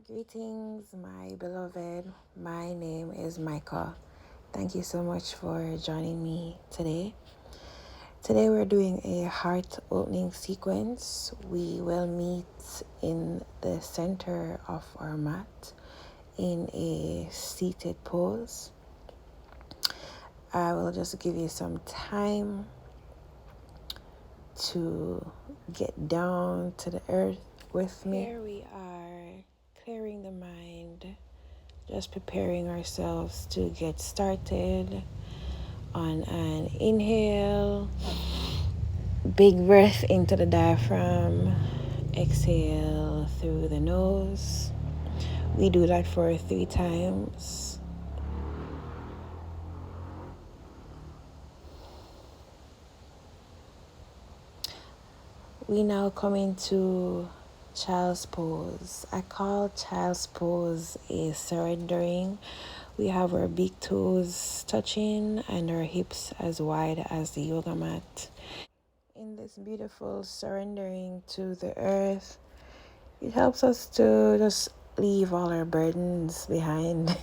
Greetings, my beloved. My name is Micah. Thank you so much for joining me today. Today, we're doing a heart opening sequence. We will meet in the center of our mat in a seated pose. I will just give you some time to get down to the earth with me. Here we are, clearing the mind, just preparing ourselves to get started on an inhale. Big breath into the diaphragm. Exhale through the nose. We do that for 3 times. We now come into child's pose. I call child's pose a surrendering. We have our big toes touching and our hips as wide as the yoga mat. In this beautiful surrendering to the earth, it helps us to just leave all our burdens behind,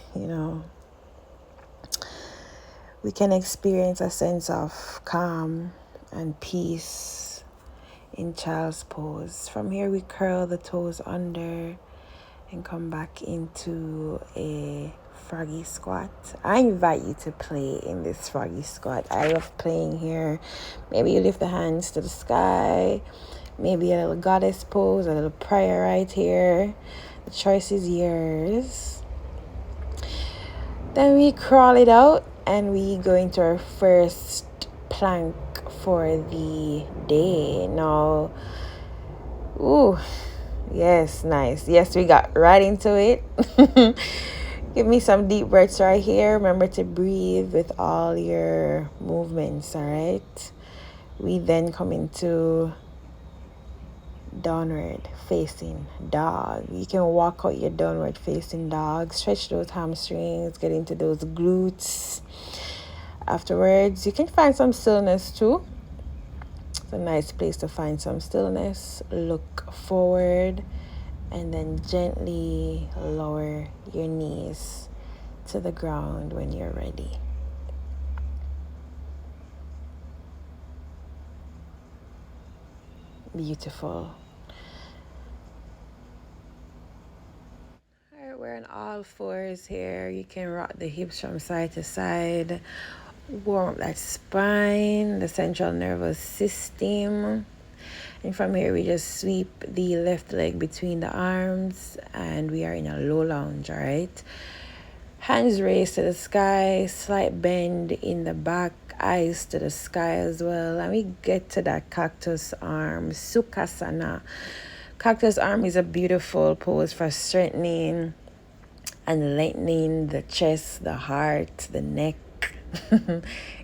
We can experience a sense of calm and peace in child's pose. From here, we curl the toes under and come back into a froggy squat. I invite you to play in this froggy squat. I love playing here. Maybe you lift the hands to the sky. Maybe a little goddess pose, a little prayer right here. The choice is yours. Then we crawl it out and we go into our first plank for the day. Now, yes, nice. Yes, we got right into it. Give me some deep breaths right here. Remember to breathe with all your movements, all right? We then come into downward facing dog. You can walk out your downward facing dog. Stretch those hamstrings. Get into those glutes. Afterwards, you can find some stillness too. It's a nice place to find some stillness. Look forward and then gently lower your knees to the ground when you're ready. Beautiful. All right, we're on all fours here. You can rock the hips from side to side. Warm up that spine, the central nervous system. And from here, we just sweep the left leg between the arms and we are in a low lunge, all right? Hands raised to the sky, slight bend in the back, eyes to the sky as well. And we get to that cactus arm, Sukhasana. Cactus arm is a beautiful pose for strengthening and lengthening the chest, the heart, the neck.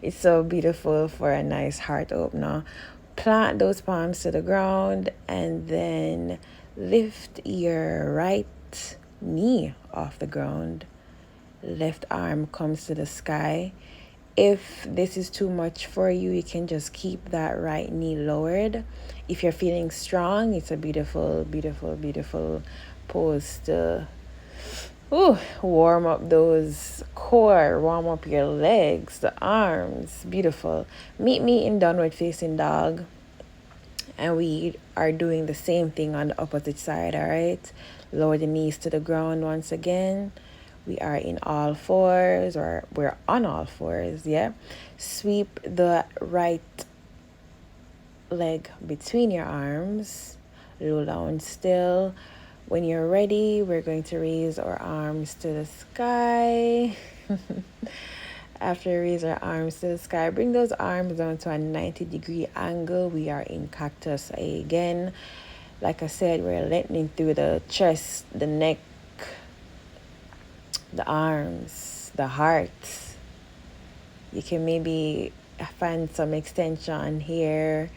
It's so beautiful for a nice heart opener. Plant those palms to the ground and then lift your right knee off the ground. Left arm comes to the sky. If this is too much for you, you can just keep that right knee lowered. If you're feeling strong, it's a beautiful, beautiful, beautiful pose to warm up those core, warm up your legs, the arms. Beautiful. Meet me in downward facing dog. And we are doing the same thing on the opposite side, all right? Lower the knees to the ground once again. We are in all fours, or we're on all fours, yeah? Sweep the right leg between your arms. Low down still. When you're ready, we're going to raise our arms to the sky. After we raise our arms to the sky, bring those arms down to a 90-degree angle. We are in cactus again. Like I said, we're lengthening through the chest, the neck, the arms, the heart. You can maybe find some extension here.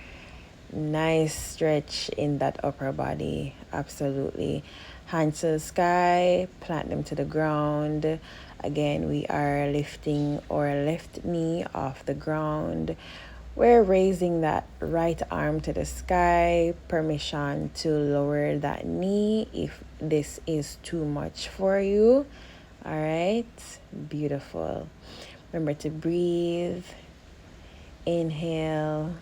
Nice stretch in that upper body. Absolutely. Hands to the sky, plant them to the ground. Again, we are lifting our left knee off the ground. We're raising that right arm to the sky. Permission to lower that knee if this is too much for you. All right, beautiful. Remember to breathe. Inhale,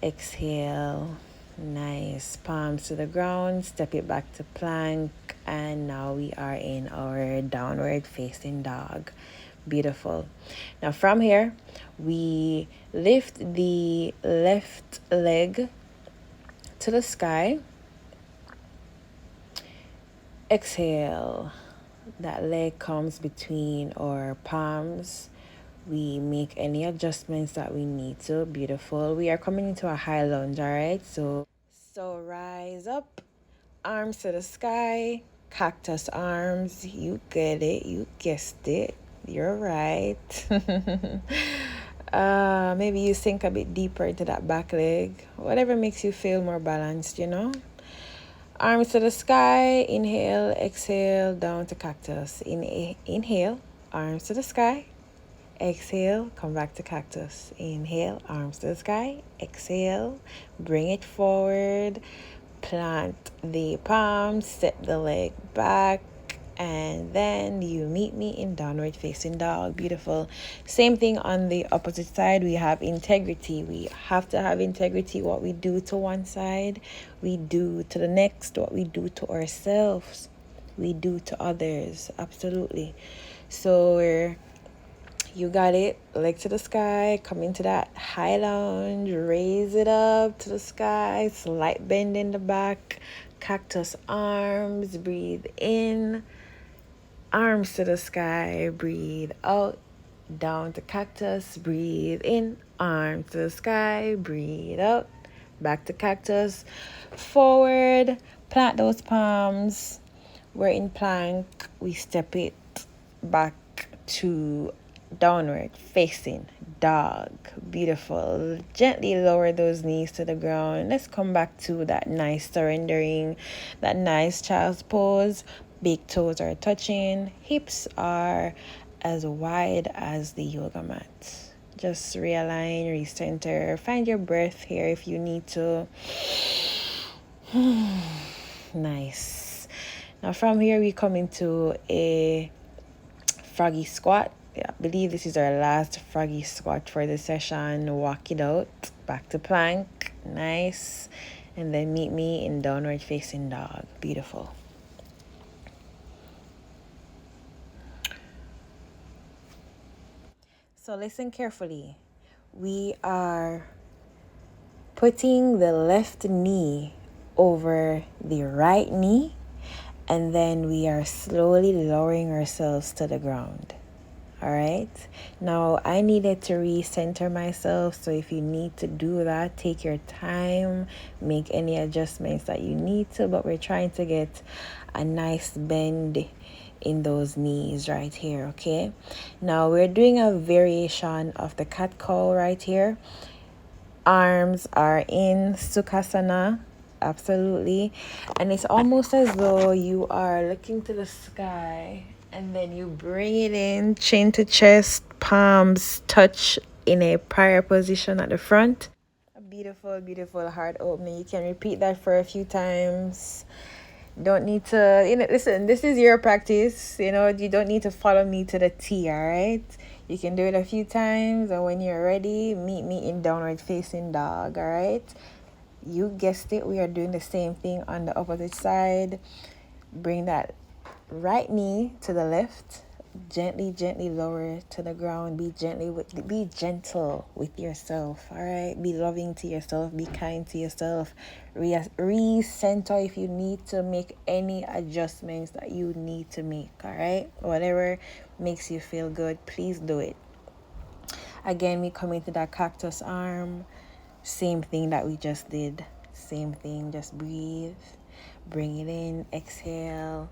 exhale. Nice. Palms to the ground. Step it back to plank. And now we are in our downward facing dog. Beautiful. Now from here, we lift the left leg to the sky. Exhale. That leg comes between our palms. We make any adjustments that we need to. Beautiful. We are coming into a high lunge, all right? So rise up, arms to the sky, cactus arms. You get it. You guessed it. You're right. Maybe you sink a bit deeper into that back leg. Whatever makes you feel more balanced, Arms to the sky. Inhale, exhale, down to cactus. Inhale, arms to the sky. Exhale, come back to cactus. Inhale, arms to the sky. Exhale, bring it forward. Plant the palms, step the leg back, and then you meet me in downward facing dog. Beautiful. Same thing on the opposite side. We have integrity. We have to have integrity. What we do to one side, we do to the next. What we do to ourselves, we do to others. Absolutely. So you got it. Leg to the sky. Come into that high lunge. Raise it up to the sky. Slight bend in the back. Cactus arms. Breathe in. Arms to the sky. Breathe out. Down to cactus. Breathe in. Arms to the sky. Breathe out. Back to cactus. Forward. Plant those palms. We're in plank. We step it back to downward facing dog. Beautiful. Gently lower those knees to the ground. Let's come back to that nice surrendering, that nice child's pose. Big toes are touching. Hips are as wide as the yoga mat. Just realign, recenter. Find your breath here if you need to. Nice. Now from here we come into a froggy squat. I believe this is our last froggy squat for the session. Walk it out. Back to plank. Nice. And then meet me in downward facing dog. Beautiful. So listen carefully. We are putting the left knee over the right knee, and then we are slowly lowering ourselves to the ground. All right. Now I needed to recenter myself. So if you need to do that, take your time, make any adjustments that you need to. But we're trying to get a nice bend in those knees right here. Okay. Now we're doing a variation of the cat cow right here. Arms are in Sukhasana. Absolutely. And it's almost as though you are looking to the sky. And then you bring it in, chin to chest, palms touch in a prayer position at the front. A beautiful, beautiful heart opening. You can repeat that for a few times. Don't need to, listen, this is your practice. You don't need to follow me to the T, all right? You can do it a few times, and when you're ready, meet me in downward facing dog, all right? You guessed it. We are doing the same thing on the opposite side. Bring that right knee to the left. Gently lower to the ground. Be gentle with yourself. All right. Be loving to yourself. Be kind to yourself. Recenter if you need to make any adjustments that you need to make. All right. Whatever makes you feel good, please do it. Again, we come into that cactus arm. Same thing that we just did. Same thing. Just breathe. Bring it in. Exhale.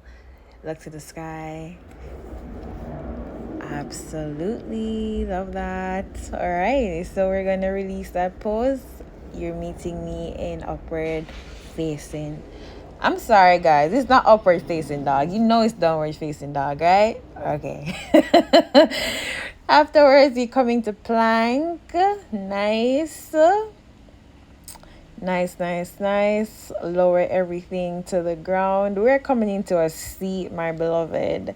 Look to the sky. Absolutely. Love that. All right. So we're going to release that pose. You're meeting me in upward facing I'm sorry, guys. It's not upward facing dog. You know it's downward facing dog, right? Okay. Afterwards, you coming to plank. Nice. Nice, nice, nice. Lower everything to the ground. We're coming into a seat, my beloved.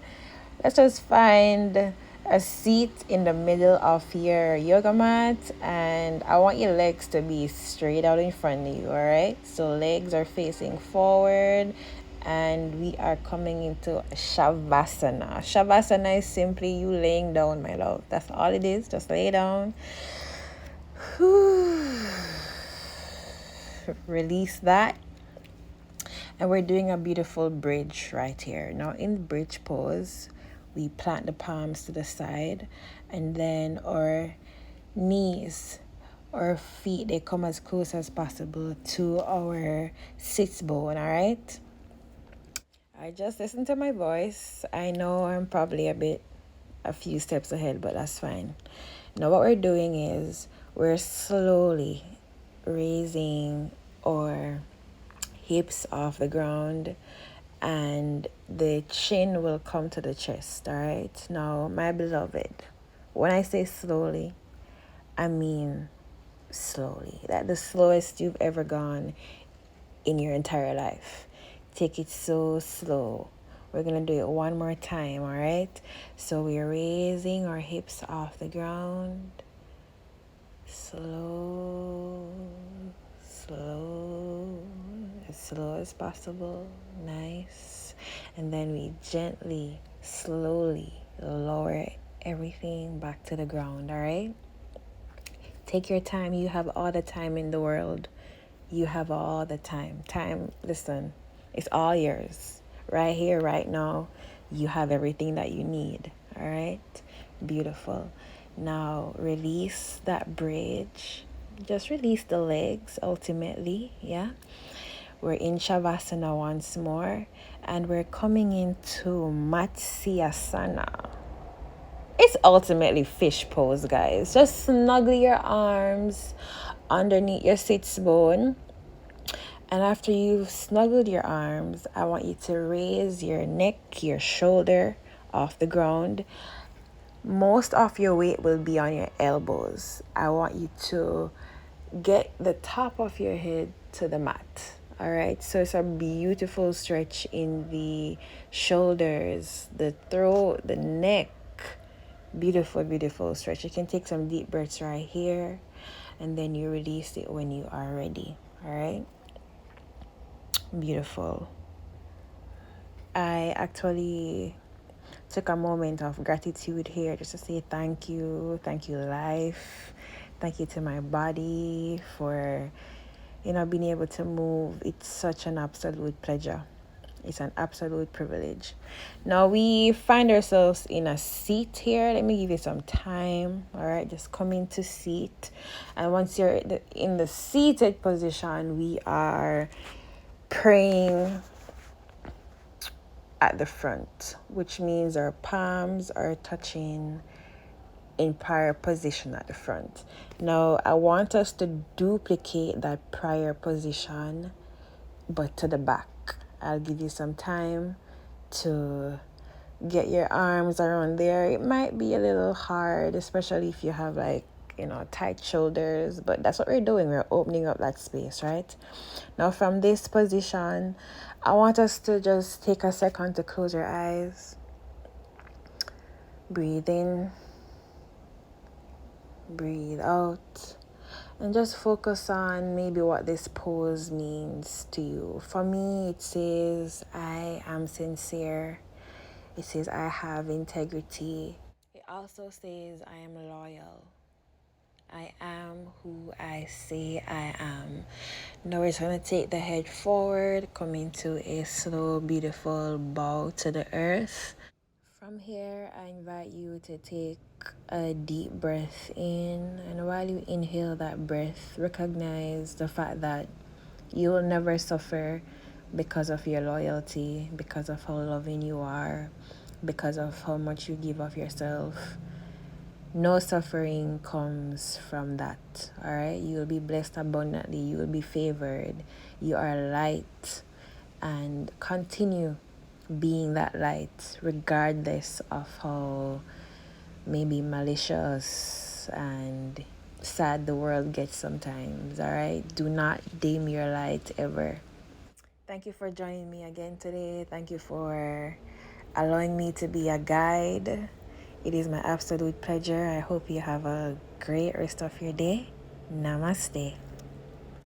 Let's just find a seat in the middle of your yoga mat, and I want your legs to be straight out in front of you, all right? So legs are facing forward, and we are coming into Shavasana. Shavasana is simply you laying down, my love. That's all it is. Just lay down. Release that. And we're doing a beautiful bridge right here. Now in the bridge pose, we plant the palms to the side, and then our knees or feet, they come as close as possible to our sits bone, all right? I just listen to my voice. I know I'm probably a few steps ahead, but that's fine. Now what we're doing is we're slowly raising our hips off the ground, and the chin will come to the chest, all right? Now, my beloved, when I say slowly, I mean slowly. That the slowest you've ever gone in your entire life. Take it so slow. We're going to do it one more time, all right? So we're raising our hips off the ground. Slow, slow, as slow as possible. Nice. And then we gently, slowly lower everything back to the ground, all right? Take your time. You have all the time in the world. You have all the time. Time, listen, it's all yours. Right here, right now, you have everything that you need, all right? Beautiful. Now, release that bridge. Just release the legs, ultimately, yeah? We're in Shavasana once more, and we're coming into Matsyasana. It's ultimately fish pose, guys. Just snuggle your arms underneath your sits bone. And after you've snuggled your arms, I want you to raise your neck, your shoulder off the ground. Most of your weight will be on your elbows. I want you to get the top of your head to the mat. All right, so it's a beautiful stretch in the shoulders, the throat, the neck. Beautiful, beautiful stretch. You can take some deep breaths right here, and then you release it when you are ready. All right, beautiful. I actually took a moment of gratitude here just to say thank you, life, thank you to my body for being able to move. It's such an absolute pleasure. It's an absolute privilege. Now we find ourselves in a seat here. Let me give you some time. All right, just come into seat. And once you're in the seated position, we are praying at the front, which means our palms are touching in prior position at the front. Now, I want us to duplicate that prior position, but to the back. I'll give you some time to get your arms around there. It might be a little hard, especially if you have tight shoulders, but that's what we're doing. We're opening up that space, right? Now from this position, I want us to just take a second to close your eyes. Breathe in, breathe out, and just focus on maybe what this pose means to you. For me, it says I am sincere. It says I have integrity. It also says I am loyal. I am who I say I am. Now we're going to take the head forward, come into a slow, beautiful bow to the earth. From here, I invite you to take a deep breath in. And while you inhale that breath, recognize the fact that you will never suffer because of your loyalty, because of how loving you are, because of how much you give of yourself. No suffering comes from that, all right? You will be blessed abundantly. You will be favored. You are light, and continue being that light, regardless of how maybe malicious and sad the world gets sometimes. All right, do not dim your light ever. Thank you for joining me again today. Thank you for allowing me to be a guide. It is my absolute pleasure. I hope you have a great rest of your day. Namaste.